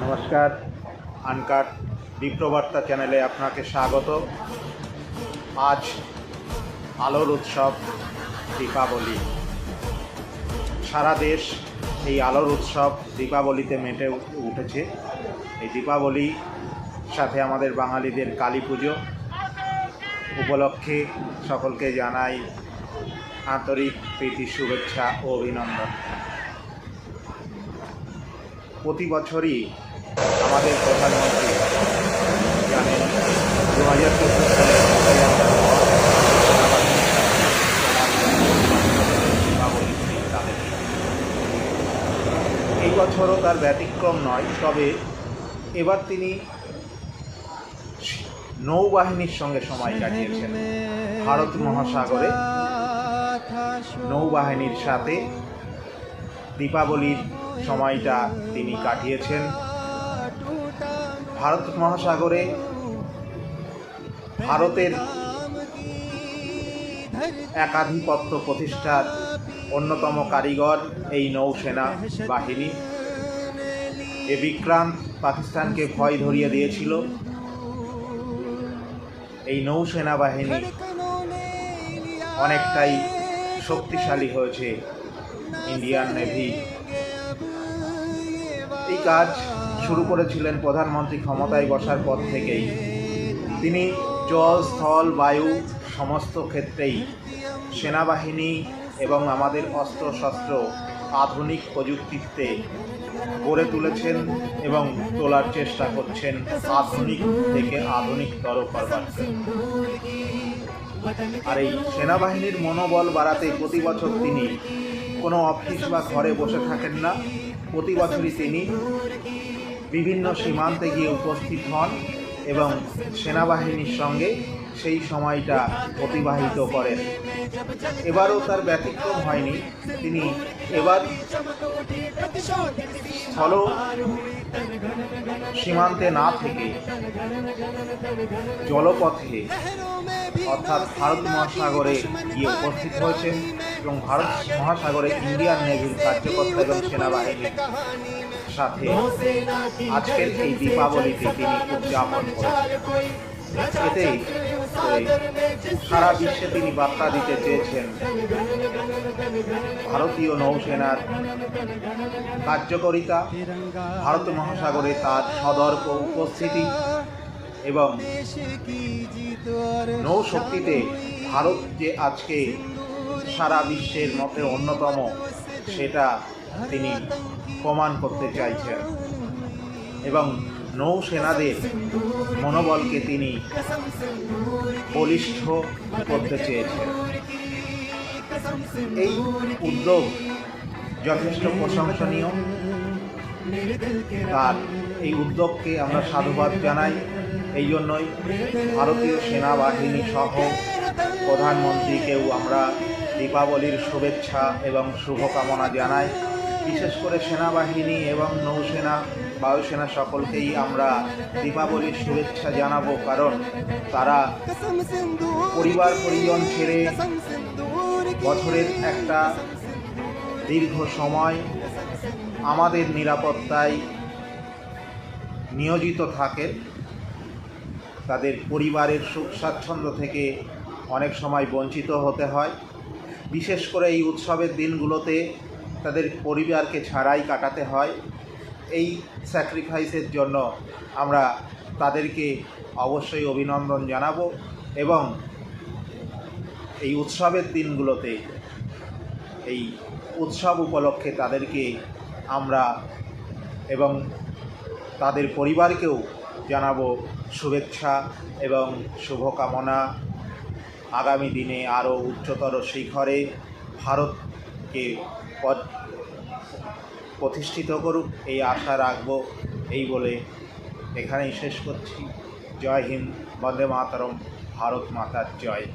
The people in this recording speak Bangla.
নমস্কার, আনকাট বিপ্রবার্তা চ্যানেলে আপনাকে স্বাগত। আজ আলোর উৎসব দীপাবলি। সারা দেশ এই আলোর উৎসব দীপাবলিতে মেতে উঠেছে। এই দীপাবলি সাথে আমাদের বাঙালিদের কালী পুজো উপলক্ষে সকলকে জানাই আন্তরিক প্রীতি, শুভেচ্ছা ও অভিনন্দন। প্রতি বছরই আমাদের প্রধানমন্ত্রী জানেন 2014 সালে এই বছরও তার ব্যতিক্রম নয়। তবে এবার তিনি নৌবাহিনীর সঙ্গে সময় কাটিয়েছেন। ভারত মহাসাগরে নৌবাহিনীর সাথে দীপাবলির সময়টা তিনি কাটিয়েছেন। ভারত মহাসাগরে ভারতের একাধিপত্য প্রতিষ্ঠার অন্যতম কারিগর এই নৌসেনা বাহিনী। এ বিক্রান্ত পাকিস্তানকে ভয় ধরিয়ে দিয়েছিল। এই নৌসেনা বাহিনী অনেকটাই শক্তিশালী হয়েছে ইন্ডিয়ান নেভি। এই কাজ শুরু করেছিলেন প্রধানমন্ত্রী ক্ষমতায় বসার পর থেকেই। তিনি জল, স্থল, বায়ু সমস্ত ক্ষেত্রেই সেনাবাহিনী এবং আমাদের অস্ত্রশস্ত্র আধুনিক প্রযুক্তিতে গড়ে তুলেছেন এবং তোলার চেষ্টা করছেন আধুনিক থেকে আধুনিকতর করবার জন্য। আর এই সেনাবাহিনীর মনোবল বাড়াতে প্রতি বছর তিনি কোনো অফিস বা ঘরে বসে থাকেন না। প্রতি বছরই তিনি বিভিন্ন সীমান্তে গিয়ে উপস্থিত হন এবং সেনাবাহিনীর সঙ্গে সেই সময়টা অতিবাহিত করেন। এবারও তার ব্যতিক্রম হয়নি। তিনি এবার স্থল সীমান্তে না থেকে জলপথে অর্থাৎ ভারত মহাসাগরে গিয়ে উপস্থিত হয়েছেন এবং ভারত মহাসাগরে ইন্ডিয়ান নেভির কার্যকর্তা এবং সেনাবাহিনীর সাথে আজকের এই দীপাবলিতে তিনি উদযাপন করেছেন। এতে সারা বিশ্বে তিনি বার্তা দিতে চেয়েছেন ভারতীয় নৌসেনার কার্যকারিতা, ভারত মহাসাগরে তার সদর্প উপস্থিতি এবং নৌশক্তিতে ভারত যে আজকে সারা বিশ্বের মধ্যে অন্যতম, সেটা তিনি প্রমাণ করতে চাইছেন এবং নৌসেনাদের মনোবলকে তিনি বলিষ্ঠ করতে চেয়েছেন। এই উদ্যোগ যথেষ্ট প্রশংসনীয়। তার এই উদ্যোগকে আমরা সাধুবাদ জানাই। এই জন্যই ভারতীয় সেনাবাহিনী সহ প্রধানমন্ত্রীকেও আমরা দীপাবলির শুভেচ্ছা এবং শুভকামনা জানাই। বিশেষ করে সেনাবাহিনী এবং নৌসেনা, বায়ুসেনা সকলকেই আমরা দীপাবলির শুভেচ্ছা জানাবো, কারণ তারা পরিবার পরিজন ছেড়ে বছরের একটা দীর্ঘ সময় আমাদের নিরাপত্তায় নিয়োজিত থাকে। তাদের পরিবারের সুখ স্বাচ্ছন্দ্য থেকে অনেক সময় বঞ্চিত হতে হয়। বিশেষ করে এই উৎসবের দিনগুলোতে তাদের পরিবারকে ছাড়াই কাটাতে হয়। এই স্যাক্রিফাইসের জন্য আমরা তাদেরকে অবশ্যই অভিনন্দন জানাবো এবং এই উৎসবের দিনগুলোতে এই উৎসব উপলক্ষে তাদেরকে আমরা এবং তাদের পরিবারকেও জানাবো শুভেচ্ছা এবং শুভকামনা। আগামী দিনে আরও উচ্চতর শিখরে ভারতকে প্রতিষ্ঠিত করুক, এই আশা রাখব। এই বলে এখানেই শেষ করছি। জয় হিন্দ, বন্দে মাতরম, ভারত মাতার জয়।